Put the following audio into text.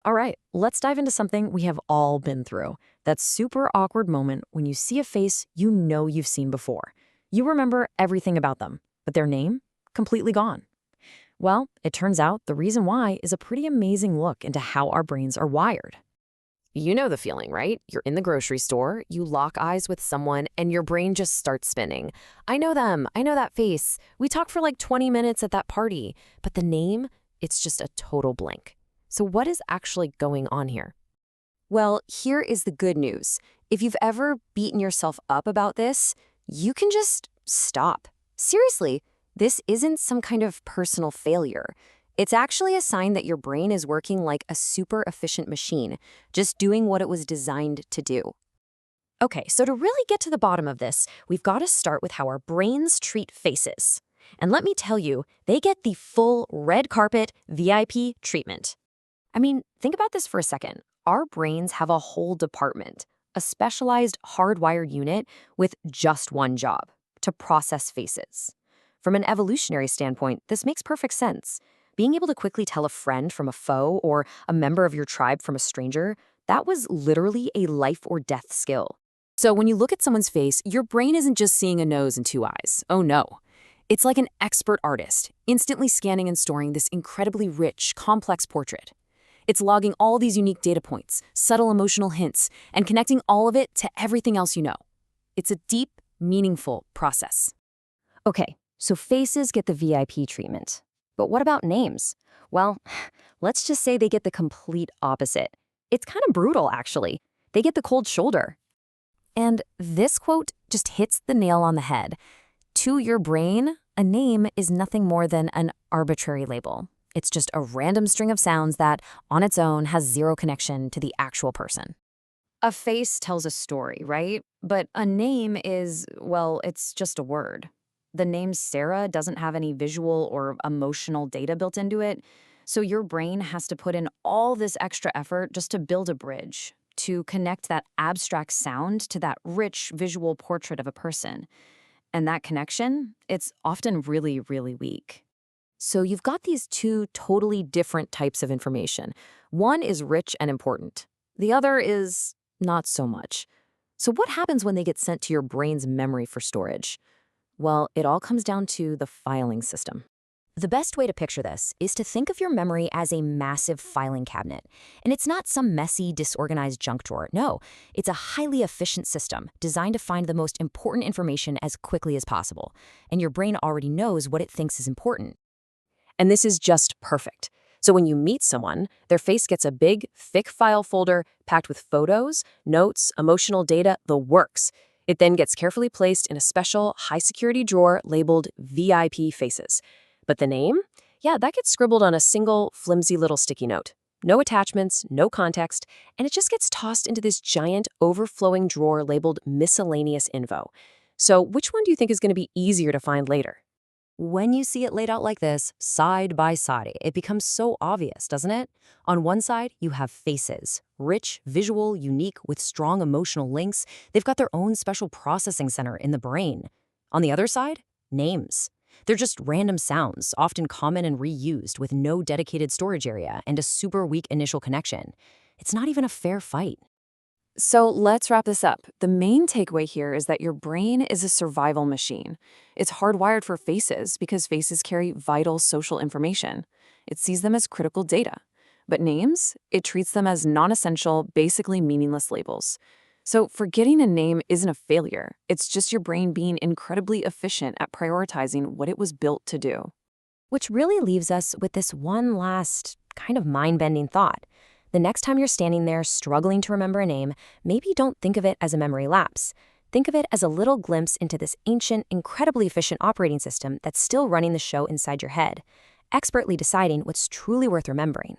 All right, let's dive into something we have all been through. That super awkward moment when you see a face you know you've seen before. You remember everything about them, but their name? Completely gone. Well, it turns out the reason why is a pretty amazing look into how our brains are wired. You know the feeling, right? You're in the grocery store, you lock eyes with someone, and your brain just starts spinning. I know them. I know that face. We talked for like 20 minutes at that party. But the name, it's just a total blank. So what is actually going on here? Well, here is the good news. If you've ever beaten yourself up about this, you can just stop. Seriously, this isn't some kind of personal failure. It's actually a sign that your brain is working like a super efficient machine, just doing what it was designed to do. Okay, so to really get to the bottom of this, we've got to start with how our brains treat faces. And let me tell you, they get the full red carpet VIP treatment. I mean, think about this for a second. Our brains have a whole department, a specialized hardwired unit with just one job, to process faces. From an evolutionary standpoint, this makes perfect sense. Being able to quickly tell a friend from a foe or a member of your tribe from a stranger, that was literally a life or death skill. So when you look at someone's face, your brain isn't just seeing a nose and two eyes. Oh no. It's like an expert artist, instantly scanning and storing this incredibly rich, complex portrait. It's logging all these unique data points, subtle emotional hints, and connecting all of it to everything else you know. It's a deep, meaningful process. Okay, so faces get the VIP treatment. But what about names? Well, let's just say they get the complete opposite. It's kind of brutal, actually. They get the cold shoulder. And this quote just hits the nail on the head. To your brain, a name is nothing more than an arbitrary label. It's just a random string of sounds that, on its own, has zero connection to the actual person. A face tells a story, right? But a name is, well, it's just a word. The name Sarah doesn't have any visual or emotional data built into it, so your brain has to put in all this extra effort just to build a bridge, to connect that abstract sound to that rich visual portrait of a person. And that connection, it's often really, really weak. So you've got these two totally different types of information. One is rich and important. The other is not so much. So what happens when they get sent to your brain's memory for storage? Well, it all comes down to the filing system. The best way to picture this is to think of your memory as a massive filing cabinet. And it's not some messy, disorganized junk drawer. No, it's a highly efficient system designed to find the most important information as quickly as possible. And your brain already knows what it thinks is important. And this is just perfect. So when you meet someone, their face gets a big, thick file folder packed with photos, notes, emotional data, the works. It then gets carefully placed in a special, high-security drawer labeled VIP Faces. But the name? Yeah, that gets scribbled on a single, flimsy little sticky note. No attachments, no context, and it just gets tossed into this giant, overflowing drawer labeled Miscellaneous Info. So which one do you think is going to be easier to find later? When you see it laid out like this, side by side, it becomes so obvious, doesn't it? On one side, you have faces. Rich, visual, unique, with strong emotional links. They've got their own special processing center in the brain. On the other side, names. They're just random sounds, often common and reused, with no dedicated storage area and a super weak initial connection. It's not even a fair fight. So let's wrap this up. The main takeaway here is that your brain is a survival machine. It's hardwired for faces because faces carry vital social information. It sees them as critical data. But names, it treats them as non-essential, basically meaningless labels. So forgetting a name isn't a failure. It's just your brain being incredibly efficient at prioritizing what it was built to do. Which really leaves us with this one last kind of mind-bending thought. The next time you're standing there struggling to remember a name, maybe don't think of it as a memory lapse. Think of it as a little glimpse into this ancient, incredibly efficient operating system that's still running the show inside your head, expertly deciding what's truly worth remembering,